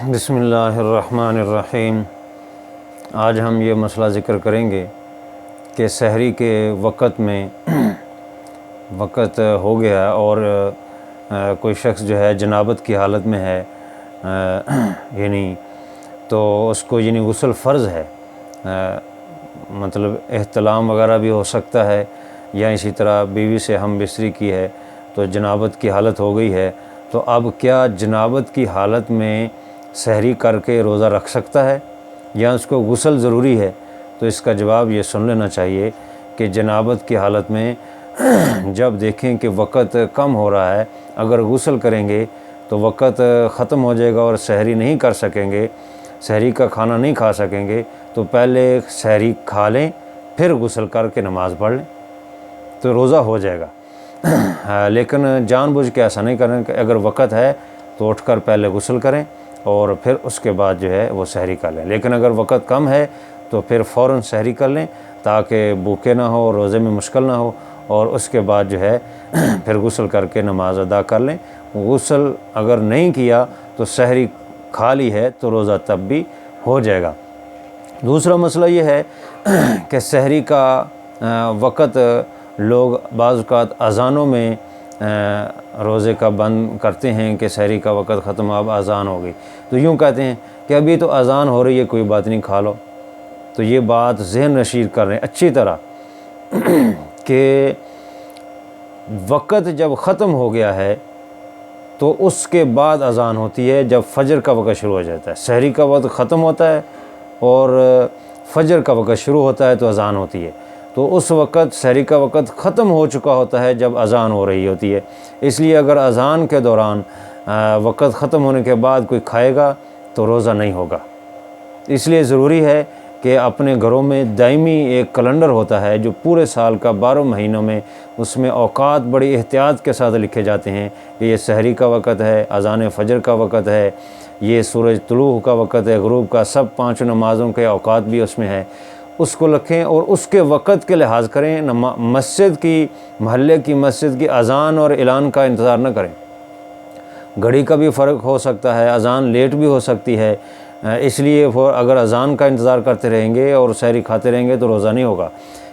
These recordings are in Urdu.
بسم اللہ الرحمن الرحیم۔ آج ہم یہ مسئلہ ذکر کریں گے کہ سحری کے وقت میں وقت ہو گیا اور کوئی شخص جو ہے جنابت کی حالت میں ہے، یعنی تو اس کو غسل فرض ہے، مطلب احتلام وغیرہ بھی ہو سکتا ہے، یا اسی طرح بیوی سے ہم بستری کی ہے تو جنابت کی حالت ہو گئی ہے، تو اب کیا جنابت کی حالت میں سحری کر کے روزہ رکھ سکتا ہے یا اس کو غسل ضروری ہے؟ تو اس کا جواب یہ سن لینا چاہیے کہ جنابت کی حالت میں جب دیکھیں کہ وقت کم ہو رہا ہے، اگر غسل کریں گے تو وقت ختم ہو جائے گا اور سحری نہیں کر سکیں گے، سحری کا کھانا نہیں کھا سکیں گے، تو پہلے سحری کھا لیں پھر غسل کر کے نماز پڑھ لیں تو روزہ ہو جائے گا۔ لیکن جان بوجھ کے ایسا نہیں کریں کہ اگر وقت ہے تو اٹھ کر پہلے غسل کریں اور پھر اس کے بعد جو ہے وہ سحری کر لیں، لیکن اگر وقت کم ہے تو پھر فوراً سحری کر لیں تاکہ بھوکے نہ ہو، روزے میں مشکل نہ ہو، اور اس کے بعد جو ہے پھر غسل کر کے نماز ادا کر لیں۔ غسل اگر نہیں کیا تو سحری کھا لی ہے تو روزہ تب بھی ہو جائے گا۔ دوسرا مسئلہ یہ ہے کہ سحری کا وقت لوگ بعض اوقات اذانوں میں روزے کا بند کرتے ہیں کہ سحری کا وقت ختم، اب اذان ہو گئی تو یوں کہتے ہیں کہ ابھی تو اذان ہو رہی ہے، کوئی بات نہیں، کھا لو۔ تو یہ بات ذہن نشین کر رہے ہیں اچھی طرح کہ وقت جب ختم ہو گیا ہے تو اس کے بعد اذان ہوتی ہے جب فجر کا وقت شروع ہو جاتا ہے۔ سحری کا وقت ختم ہوتا ہے اور فجر کا وقت شروع ہوتا ہے تو اذان ہوتی ہے، تو اس وقت سحری کا وقت ختم ہو چکا ہوتا ہے جب اذان ہو رہی ہوتی ہے۔ اس لیے اگر اذان کے دوران وقت ختم ہونے کے بعد کوئی کھائے گا تو روزہ نہیں ہوگا۔ اس لیے ضروری ہے کہ اپنے گھروں میں دائمی ایک کیلنڈر ہوتا ہے جو پورے سال کا 12 مہینوں میں، اس میں اوقات بڑی احتیاط کے ساتھ لکھے جاتے ہیں کہ یہ سحری کا وقت ہے، اذان فجر کا وقت ہے، یہ سورج طلوع کا وقت ہے، غروب کا، سب 5 نمازوں کے اوقات بھی اس میں ہے، اس کو لکھیں اور اس کے وقت کے لحاظ کریں۔ مسجد کی، محلے کی مسجد کی اذان اور اعلان کا انتظار نہ کریں، گھڑی کا بھی فرق ہو سکتا ہے، اذان لیٹ بھی ہو سکتی ہے، اس لیے اگر اذان کا انتظار کرتے رہیں گے اور سحری کھاتے رہیں گے تو روزہ نہیں ہوگا۔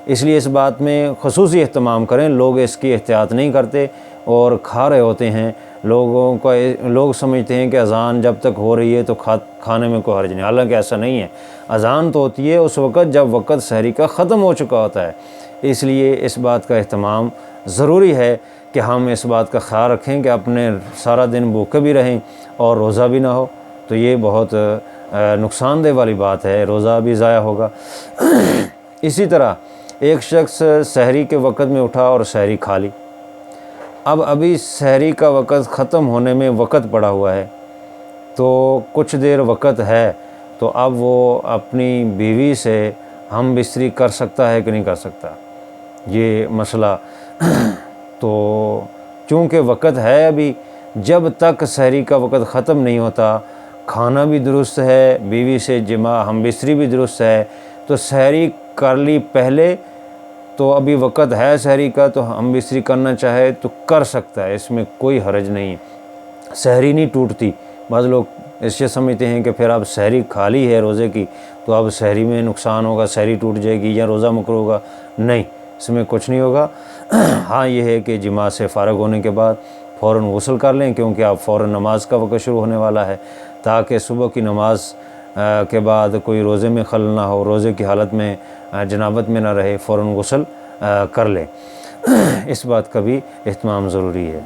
اس لیے اس بات میں خصوصی اہتمام کریں۔ لوگ اس کی احتیاط نہیں کرتے اور کھا رہے ہوتے ہیں، لوگ سمجھتے ہیں کہ اذان جب تک ہو رہی ہے تو کھانے میں کوئی حرج نہیں، حالانکہ ایسا نہیں ہے۔ اذان تو ہوتی ہے اس وقت جب وقت سحری کا ختم ہو چکا ہوتا ہے۔ اس لیے اس بات کا اہتمام ضروری ہے کہ ہم اس بات کا خیال رکھیں کہ اپنے سارا دن بھوکے بھی رہیں اور روزہ بھی نہ ہو، تو یہ بہت نقصان دہ والی بات ہے، روزہ بھی ضائع ہوگا۔ اسی طرح ایک شخص سحری کے وقت میں اٹھا اور سحری کھا لی، اب ابھی سحری کا وقت ختم ہونے میں وقت پڑا ہوا ہے، تو کچھ دیر وقت ہے، تو اب وہ اپنی بیوی سے ہم بستری کر سکتا ہے کہ نہیں کر سکتا؟ یہ مسئلہ تو چونکہ وقت ہے ابھی، جب تک سحری کا وقت ختم نہیں ہوتا، کھانا بھی درست ہے، بیوی سے جماع ہم بستری بھی درست ہے، تو سحری کر لی پہلے، تو ابھی وقت ہے سحری کا، تو ہم بستری کرنا چاہے تو کر سکتا ہے، اس میں کوئی حرج نہیں ہے، سحری نہیں ٹوٹتی۔ بعض لوگ اس سے سمجھتے ہیں کہ پھر اب سحری کھا لی ہے روزے کی تو اب سحری میں نقصان ہوگا، سحری ٹوٹ جائے گی یا روزہ مکروہ ہوگا۔ نہیں، اس میں کچھ نہیں ہوگا۔ ہاں یہ ہے کہ جماع سے فارغ ہونے کے بعد فوراً غسل کر لیں، کیونکہ اب فوراً نماز کا وقت شروع ہونے والا ہے، تاکہ صبح کی نماز کے بعد کوئی روزے میں خلل نہ ہو، روزے کی حالت میں جنابت میں نہ رہے، فوراً غسل کر لیں۔ اس بات کا بھی اہتمام ضروری ہے۔